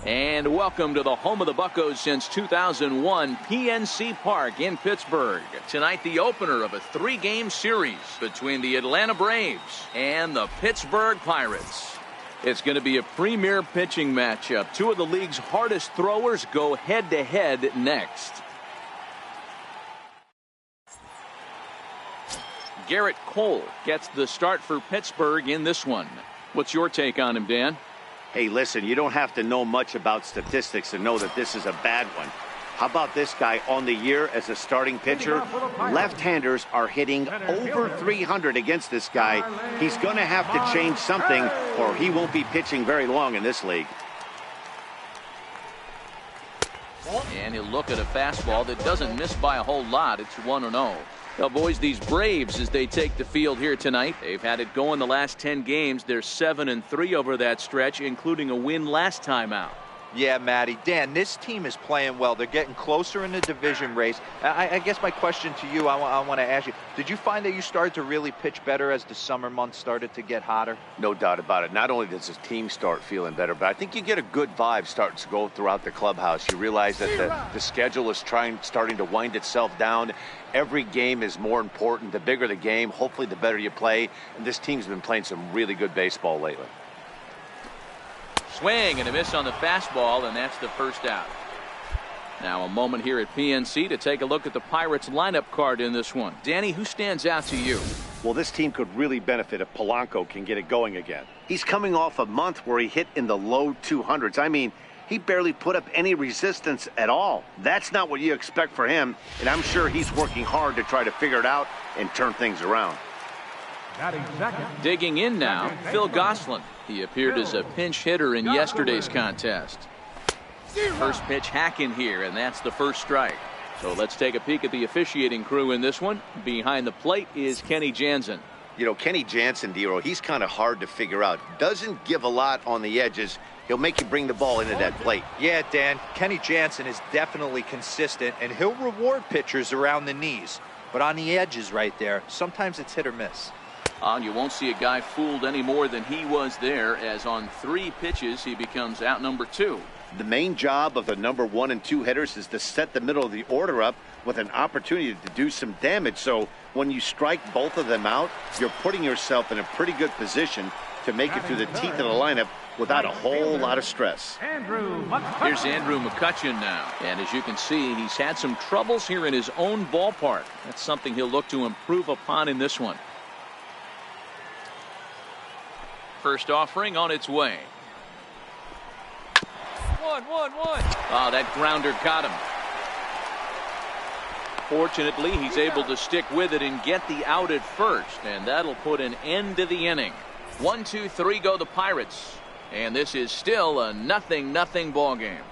And welcome to the home of the Buccos since 2001, PNC Park in Pittsburgh. Tonight, the opener of a 3-game series between the Atlanta Braves and the Pittsburgh Pirates. It's going to be a premier pitching matchup. Two of the league's hardest throwers go head-to-head next. Garrett Cole gets the start for Pittsburgh in this one. What's your take on him, Dan? Hey, listen, you don't have to know much about statistics to know that this is a bad one. How about this guy on the year as a starting pitcher? Left-handers are hitting over 300 against this guy. He's going to have to change something or he won't be pitching very long in this league. And he'll look at a fastball that doesn't miss by a whole lot. It's 1-0. Now, boys, these Braves, as they take the field here tonight, they've had it going the last 10 games. They're 7-3 over that stretch, including a win last time out. Yeah, Matty. Dan, this team is playing well. They're getting closer in the division race. I guess my question to you, I want to ask you, did you find that you started to really pitch better as the summer months started to get hotter? No doubt about it. Not only does the team start feeling better, but I think you get a good vibe starting to go throughout the clubhouse. You realize that the schedule is starting to wind itself down. Every game is more important. The bigger the game, hopefully the better you play. And this team's been playing some really good baseball lately. Swing and a miss on the fastball, and that's the first out. Now a moment here at PNC to take a look at the Pirates lineup card in this one. Danny, who stands out to you? Well, this team could really benefit if Polanco can get it going again. He's coming off a month where he hit in the low 200s. I mean, he barely put up any resistance at all. That's not what you expect for him, and I'm sure he's working hard to try to figure it out and turn things around. Digging in now, Phil Gosselin. He appeared as a pinch hitter in yesterday's contest. First pitch hacking here, and that's the first strike. So let's take a peek at the officiating crew in this one. Behind the plate is Kenny Jansen. You know, Kenny Jansen, Dero, he's kind of hard to figure out. Doesn't give a lot on the edges. He'll make you bring the ball into that plate. Yeah, Dan, Kenny Jansen is definitely consistent, and he'll reward pitchers around the knees. But on the edges right there, sometimes it's hit or miss. You won't see a guy fooled any more than he was there, as on 3 pitches he becomes out number 2. The main job of the number 1 and 2 hitters is to set the middle of the order up with an opportunity to do some damage. So when you strike both of them out, you're putting yourself in a pretty good position to make it through the teeth of the lineup without a whole lot of stress. Here's Andrew McCutcheon now. And as you can see, he's had some troubles here in his own ballpark. That's something he'll look to improve upon in this one. First offering on its way. One. Oh, that grounder got him. Fortunately, he's able to stick with it and get the out at first, and that'll put an end to the inning. 1, 2, 3 go the Pirates, and this is still a 0-0 ball game.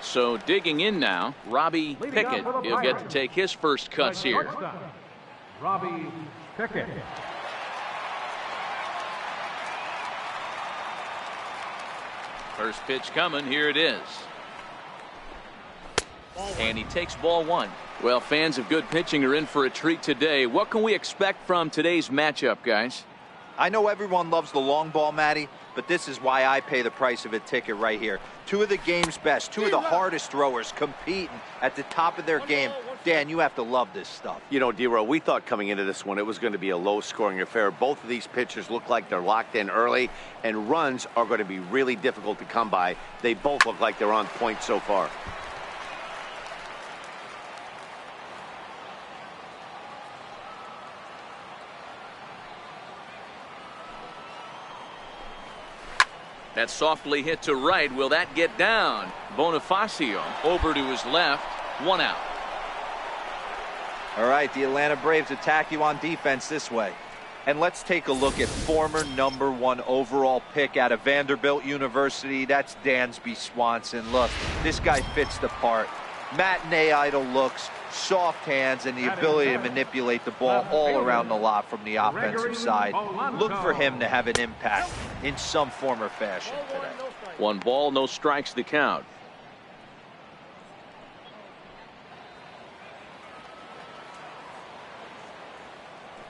So digging in now, Robbie Pickett. He'll get to take his first cuts here. Robbie Pickett. First pitch coming. Here it is. And he takes ball 1. Well, fans of good pitching are in for a treat today. What can we expect from today's matchup, guys? I know everyone loves the long ball, Matty, but this is why I pay the price of a ticket right here. 2 of the game's best, 2 of the hardest throwers competing at the top of their game. Dan, you have to love this stuff. You know, Dero, we thought coming into this one it was going to be a low-scoring affair. Both of these pitchers look like they're locked in early, and runs are going to be really difficult to come by. They both look like they're on point so far. That softly hit to right. Will that get down? Bonifacio over to his left. 1 out. All right, the Atlanta Braves attack you on defense this way. And let's take a look at former #1 overall pick out of Vanderbilt University. That's Dansby Swanson. Look, this guy fits the part. Matinee idol looks, soft hands, and the ability to manipulate the ball all around the lot from the offensive side. Look for him to have an impact in some form or fashion today. 1 ball, no strikes the count.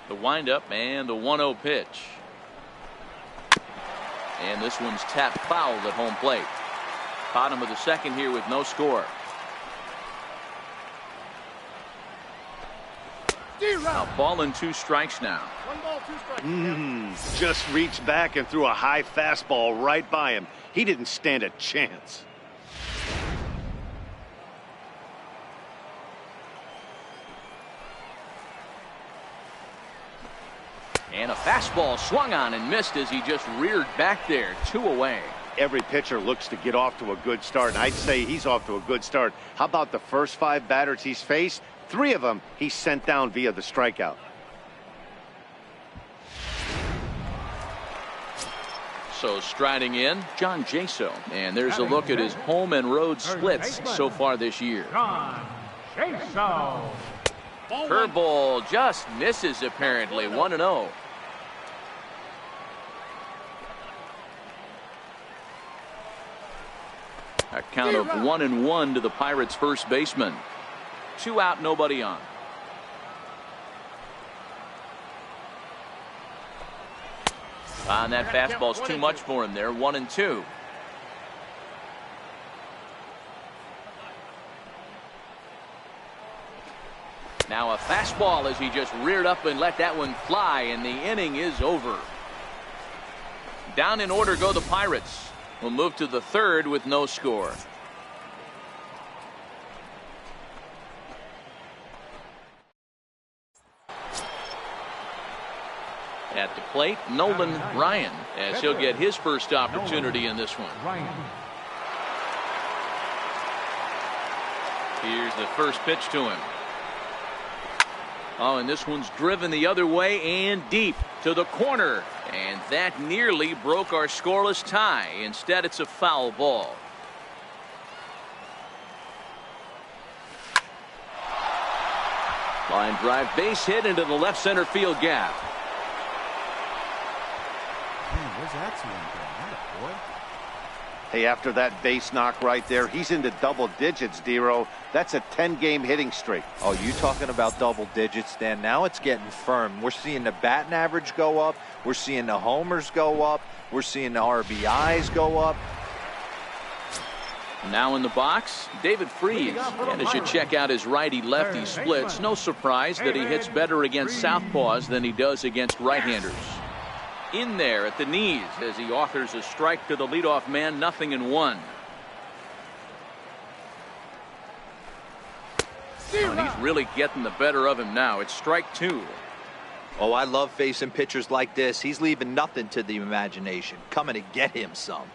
The windup and the 1-0 pitch. And this one's tapped foul at home plate. Bottom of the second here with no score. A ball and 2 strikes now. 1 ball, 2 strikes. Just reached back and threw a high fastball right by him. He didn't stand a chance. And a fastball swung on and missed as he just reared back there. 2 away. Every pitcher looks to get off to a good start, and I'd say he's off to a good start. How about the first 5 batters he's faced? 3 of them he sent down via the strikeout. So striding in, John Jaso. And there's a look at his home and road splits so far this year. John Jaso. Curveball just misses apparently. 1-0. A count of 1-1 to the Pirates' first baseman. 2 out, nobody on. And that fastball's too much for him there. 1-2. Now a fastball as he just reared up and let that one fly, and the inning is over. Down in order go the Pirates. We'll move to the 3rd with no score. At the plate, Nolan Ryan, as he'll get his first opportunity in this one. Here's the first pitch to him. Oh, and this one's driven the other way and deep to the corner. And that nearly broke our scoreless tie. Instead, it's a foul ball. Line drive base hit into the left center field gap. Where's that swing going? Boy. Hey, after that base knock right there, he's into double digits, Dero. That's a 10-game hitting streak. Oh, you talking about double digits, Dan? Now it's getting firm. We're seeing the batting average go up. We're seeing the homers go up. We're seeing the RBIs go up. Now in the box, David Freese. And as you check out his righty-lefty splits, no surprise that he hits better against southpaws than he does against right-handers. In there at the knees as he offers a strike to the leadoff man. 0-1. And he's really getting the better of him now. It's strike 2. Oh, I love facing pitchers like this. He's leaving nothing to the imagination. Coming to get him some.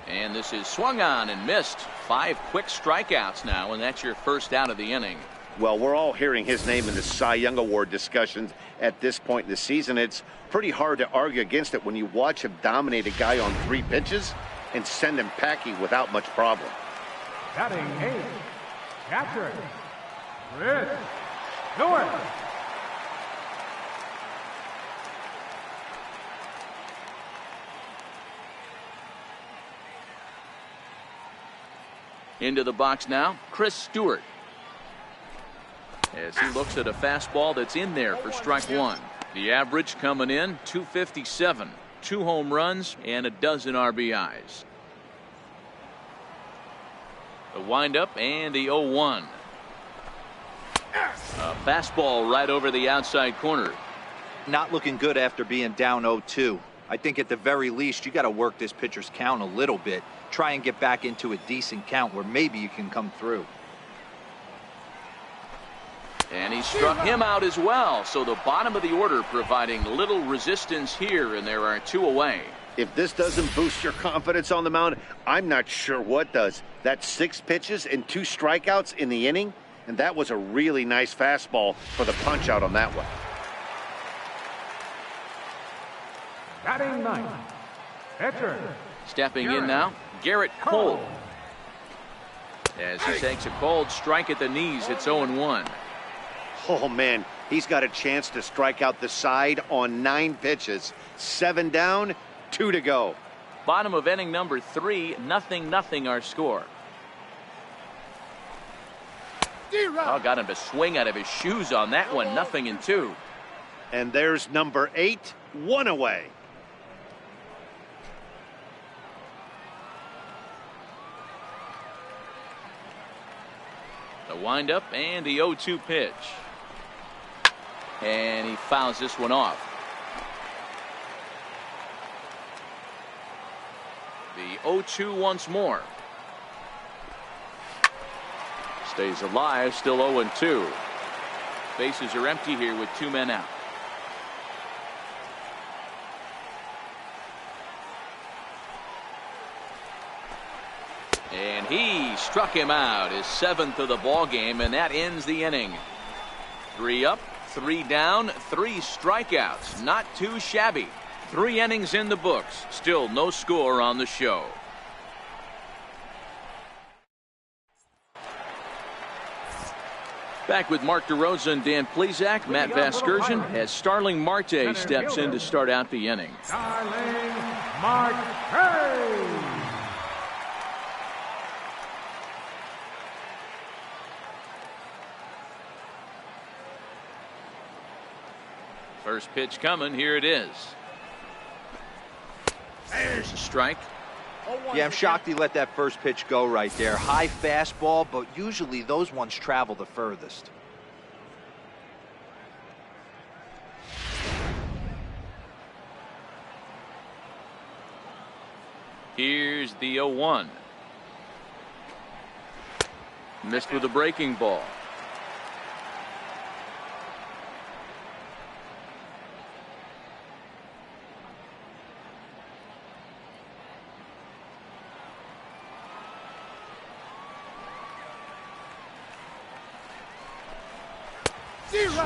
And this is swung on and missed. 5 quick strikeouts now, and that's your first out of the inning. Well, we're all hearing his name in the Cy Young Award discussions at this point in the season. It's pretty hard to argue against it when you watch him dominate a guy on 3 pitches and send him packing without much problem. Batting 8, catcher, Chris Stewart. Into the box now, Chris Stewart. As he looks at a fastball that's in there for strike 1. The average coming in 257. 2 home runs and a dozen RBIs. The windup and the 0-1. A fastball right over the outside corner. Not looking good after being down 0-2. I think at the very least you got to work this pitcher's count a little bit. Try and get back into a decent count where maybe you can come through. And he struck him out as well. So the bottom of the order providing little resistance here, and there are 2 away. If this doesn't boost your confidence on the mound, I'm not sure what does. That's 6 pitches and 2 strikeouts in the inning, and that was a really nice fastball for the punch out on that one. Batting ninth, pitcher. Stepping in now, Garrett Cole. As he takes a cold strike at the knees, it's 0-1. Oh, man, he's got a chance to strike out the side on 9 pitches. 7 down, 2 to go. Bottom of inning number 3, 0-0 our score. Oh, got him to swing out of his shoes on that one, 0-2. And there's number 8, 1 away. The windup and the 0-2 pitch. And he fouls this one off. The 0-2 once more. Stays alive, still 0-2. Bases are empty here with 2 men out. And he struck him out, his 7th of the ball game, and that ends the inning. 3 up, 3 down, 3 strikeouts. Not too shabby. 3 innings in the books. Still no score on the show. Back with Mark DeRosa and Dan Plesac, Matt Vasgersian, as Starling Marte steps in to start out the inning. Starling Marte. First pitch coming. Here it is. There's a strike. Yeah, I'm shocked he let that first pitch go right there. High fastball, but usually those ones travel the furthest. Here's the 0-1. Missed with a breaking ball.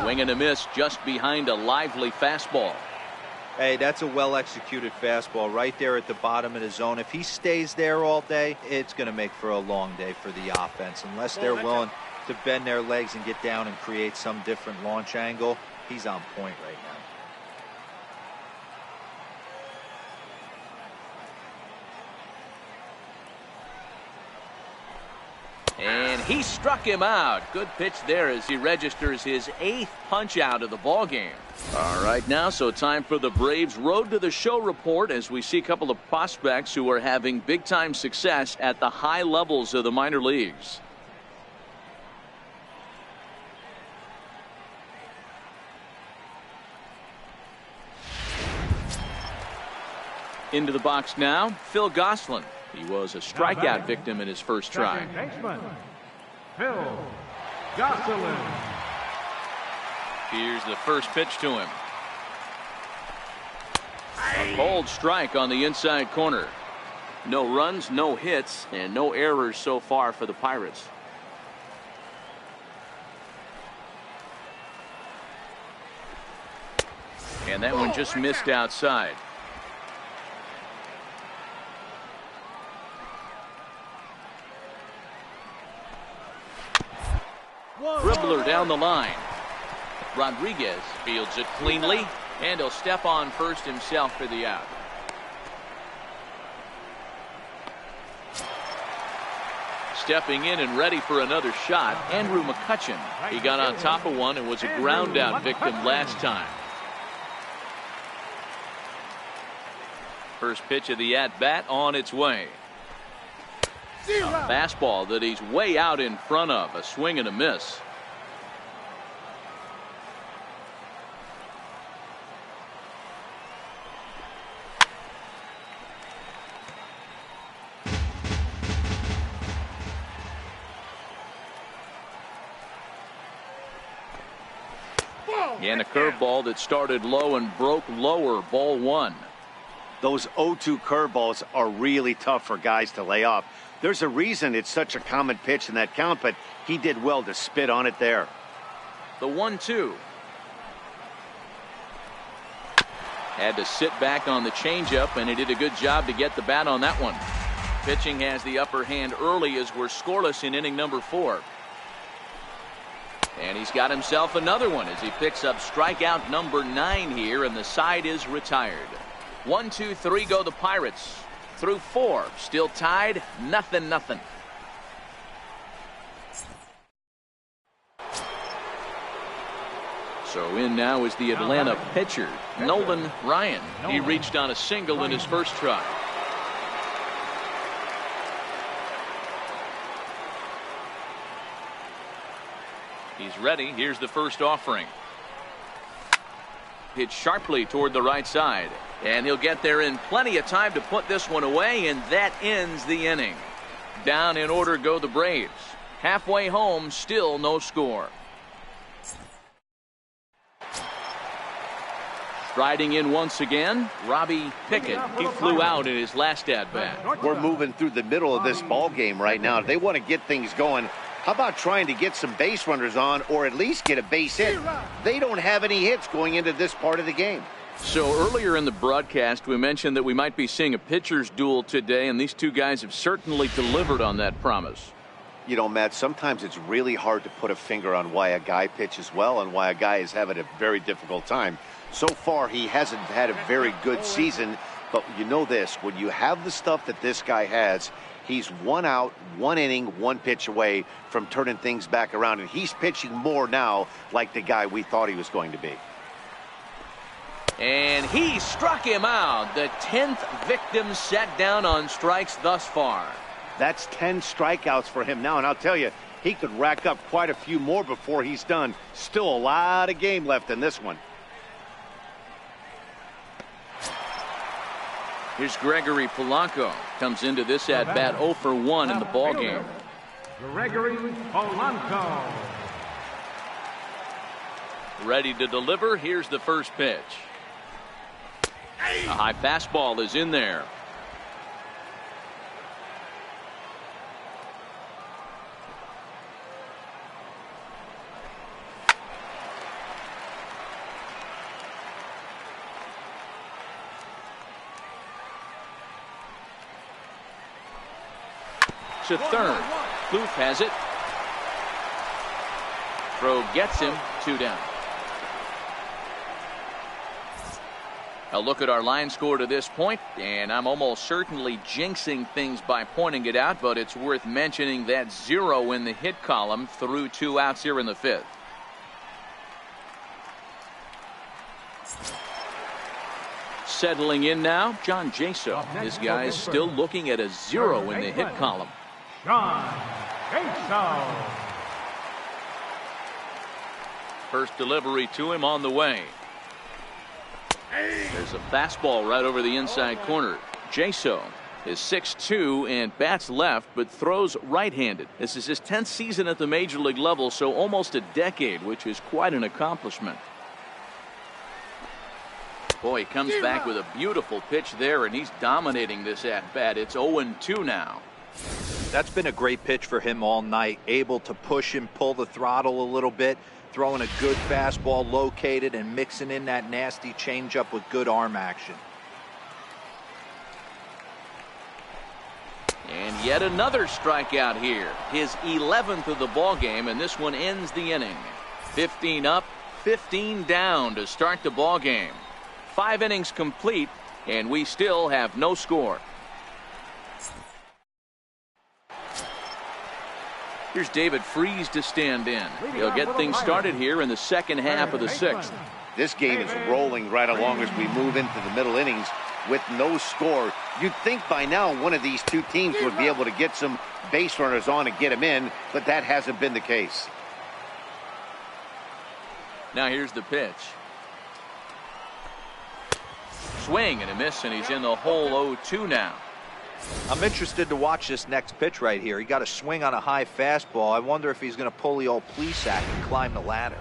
Swing and a miss just behind a lively fastball. Hey, that's a well-executed fastball right there at the bottom of the zone. If he stays there all day, it's going to make for a long day for the offense. Unless they're willing to bend their legs and get down and create some different launch angle, he's on point right now. And he struck him out. Good pitch there as he registers his 8th punch out of the ball game. All right, now so time for the Braves Road to the Show report as we see a couple of prospects who are having big time success at the high levels of the minor leagues. Into the box now, Phil Gosselin. He was a strikeout victim in his first try. Baseman, Phil Gosselin. Here's the first pitch to him. A cold strike on the inside corner. No runs, no hits, and no errors so far for the Pirates. And that one just missed outside. Dribbler down the line. Rodriguez fields it cleanly, and he'll step on first himself for the out. Stepping in and ready for another shot, Andrew McCutchen. He got on top of one and was a ground out victim last time. First pitch of the at-bat on its way. A fastball that he's way out in front of. A swing and a miss. And a curveball that started low and broke lower, ball one. Those 0-2 curveballs are really tough for guys to lay off. There's a reason it's such a common pitch in that count, but he did well to spit on it there. The 1-2. Had to sit back on the changeup, and he did a good job to get the bat on that one. Pitching has the upper hand early as we're scoreless in inning number 4. And he's got himself another one as he picks up strikeout number 9 here, and the side is retired. 1, 2, 3 go the Pirates. Through 4, still tied, 0-0. So in now is the Atlanta pitcher, Nolan Ryan. He reached on a single in his first try. He's ready. Here's the first offering. Hit sharply toward the right side. And he'll get there in plenty of time to put this one away, and that ends the inning. Down in order go the Braves. Halfway home, still no score. Striding in once again, Robbie Pickett. He flew out in his last at-bat. We're moving through the middle of this ball game right now. They want to get things going. How about trying to get some base runners on, or at least get a base hit? They don't have any hits going into this part of the game. So earlier in the broadcast, we mentioned that we might be seeing a pitcher's duel today, and these two guys have certainly delivered on that promise. You know, Matt, sometimes it's really hard to put a finger on why a guy pitches well and why a guy is having a very difficult time. So far, he hasn't had a very good season, but you know this, when you have the stuff that this guy has, he's 1 out, 1 inning, 1 pitch away from turning things back around, and he's pitching more now like the guy we thought he was going to be. And he struck him out. The 10th victim set down on strikes thus far. That's 10 strikeouts for him now, and I'll tell you, he could rack up quite a few more before he's done. Still a lot of game left in this one. Here's Gregory Polanco. Comes into this at-bat 0 for 1 in the ballgame. Gregory Polanco. Ready to deliver. Here's the first pitch. A high fastball is in there. To third. Kloof has it. Throw gets him. 2 down. A look at our line score to this point, and I'm almost certainly jinxing things by pointing it out, but it's worth mentioning that 0 in the hit column through 2 outs here in the 5th. Settling in now, John Jaso. His guys still looking at a 0 in the hit column. John Jaso. First delivery to him on the way. There's a fastball right over the inside corner. Jaso is 6'2" and bats left, but throws right-handed. This is his 10th season at the major league level, so almost a decade, which is quite an accomplishment. Boy, he comes back with a beautiful pitch there, and he's dominating this at-bat. It's 0-2 now. That's been a great pitch for him all night. Able to push and pull the throttle a little bit. Throwing a good fastball located and mixing in that nasty changeup with good arm action. And yet another strikeout here. His 11th of the ball game, and this one ends the inning. 15 up, 15 down to start the ball game. 5 innings complete, and we still have no score. Here's David Freese to stand in. He'll get things started here in the second half of the 6th. This game is rolling right along as we move into the middle innings with no score. You'd think by now one of these two teams would be able to get some base runners on and get them in, but that hasn't been the case. Now here's the pitch. Swing and a miss, and he's in the hole 0-2 now. I'm interested to watch this next pitch right here. He got a swing on a high fastball. I wonder if he's going to pull the old Plesac and climb the ladder.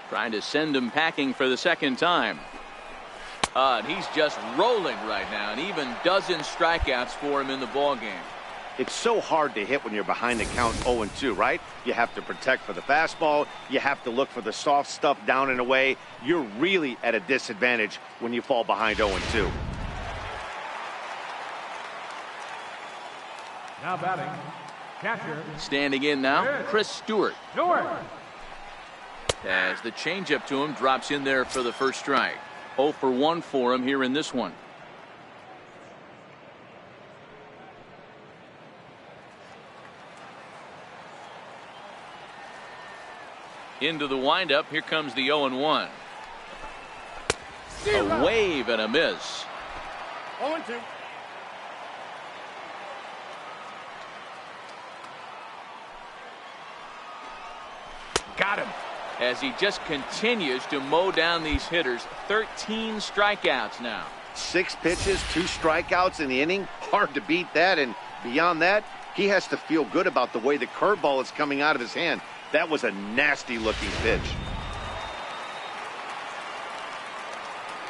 Trying to send him packing for the second time. And he's just rolling right now, and even dozen strikeouts for him in the ball game. It's so hard to hit when you're behind the count 0-2, right? You have to protect for the fastball. You have to look for the soft stuff down and away. You're really at a disadvantage when you fall behind 0-2. Now batting, catcher. Standing in now, Chris Stewart. As the changeup to him drops in there for the first strike. 0 for 1 for him here in this one. Into the windup. Here comes the 0-1. A wave and a miss. 0-2. Got him. As he just continues to mow down these hitters. 13 strikeouts now. 6 pitches, 2 strikeouts in the inning. Hard to beat that. And beyond that, he has to feel good about the way the curveball is coming out of his hand. That was a nasty looking pitch.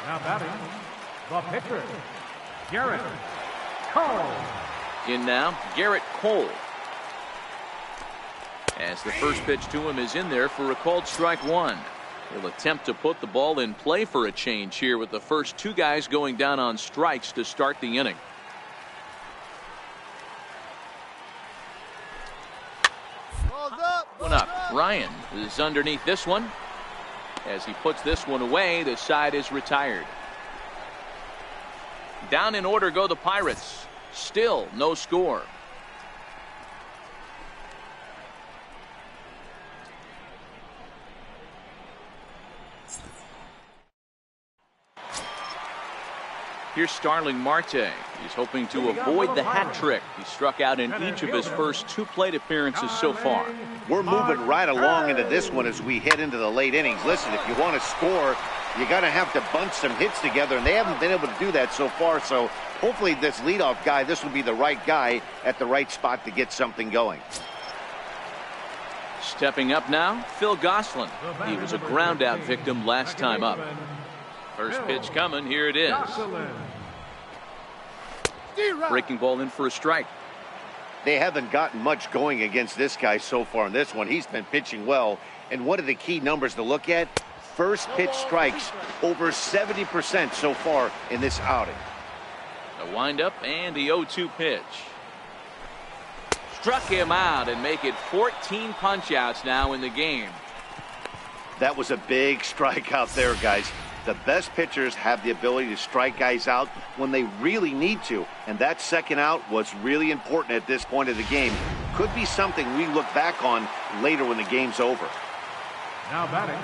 Now batting, the pitcher, Garrett Cole. In now, Garrett Cole. As the first pitch to him is in there for a called strike 1. He'll attempt to put the ball in play for a change here with the first 2 guys going down on strikes to start the inning. One up. Ryan is underneath this one. As he puts this one away, the side is retired. Down in order go the Pirates. Still no score. Here's Starling Marte. He's hoping to avoid the hat trick. He struck out in each of his first 2 plate appearances so far. We're moving right along into this one as we head into the late innings. Listen, if you want to score, you got to have to bunch some hits together, and they haven't been able to do that so far. So hopefully this leadoff guy, this will be the right guy at the right spot to get something going. Stepping up now, Phil Gosselin. He was a ground out victim last time up. First pitch coming. Here it is. Breaking ball in for a strike. They haven't gotten much going against this guy so far in this one. He's been pitching well. And one of the key numbers to look at, first pitch strikes over 70% so far in this outing. The windup and the 0-2 pitch. Struck him out and make it 14 punch-outs now in the game. That was a big strikeout there, guys. The best pitchers have the ability to strike guys out when they really need to, and that second out was really important at this point of the game. Could be something we look back on later when the game's over. Now batting.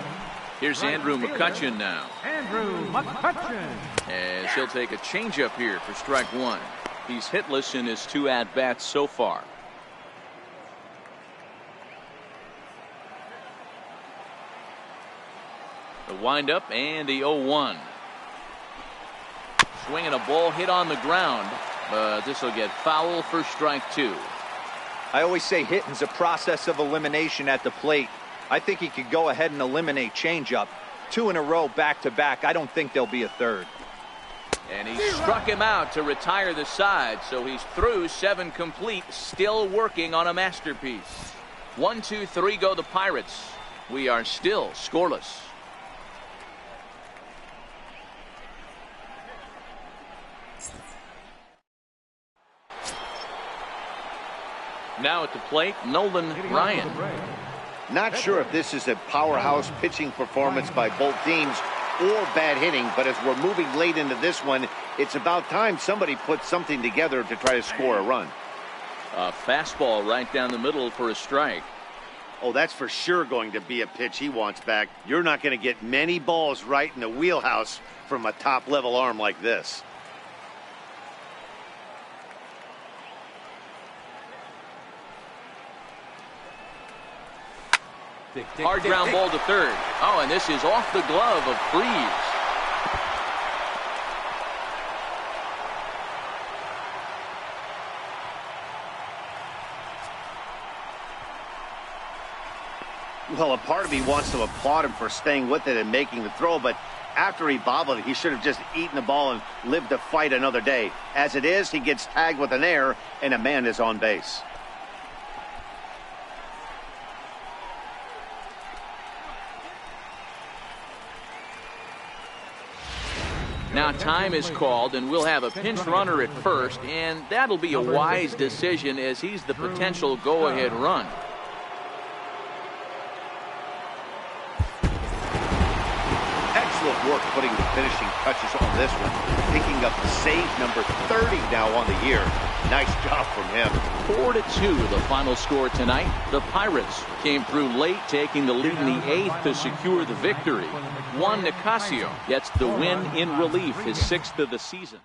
Here's Andrew McCutchen now. Andrew McCutchen. As he'll take a changeup here for strike 1. He's hitless in his 2 at-bats so far. The windup and the 0-1. Swinging a ball hit on the ground, but this will get foul for strike 2. I always say hitting's a process of elimination at the plate. I think he could go ahead and eliminate changeup. 2 in a row back to back. I don't think there'll be a third. And he struck him out to retire the side, so he's through 7 complete, still working on a masterpiece. 1, 2, 3 go the Pirates. We are still scoreless. Now at the plate, Nolan Ryan. Not sure if this is a powerhouse pitching performance by both teams or bad hitting, but as we're moving late into this one, it's about time somebody puts something together to try to score a run. A fastball right down the middle for a strike. Oh, that's for sure going to be a pitch he wants back. You're not going to get many balls right in the wheelhouse from a top-level arm like this. Hard ground ball to third. Oh, and this is off the glove of Freeze. Well, a part of me wants to applaud him for staying with it and making the throw, but after he bobbled it, he should have just eaten the ball and lived to fight another day. As it is, he gets tagged with an error, and a man is on base. Now time is called, and we'll have a pinch runner at first, and that'll be a wise decision as he's the potential go-ahead run. Excellent work putting the finishing touches on this one. Picking up the save number 30 now on the year. Nice job from him. 4-2 the final score tonight. The Pirates came through late, taking the lead in the 8th to secure the victory. Juan Nicasio gets the win in relief, his 6th of the season.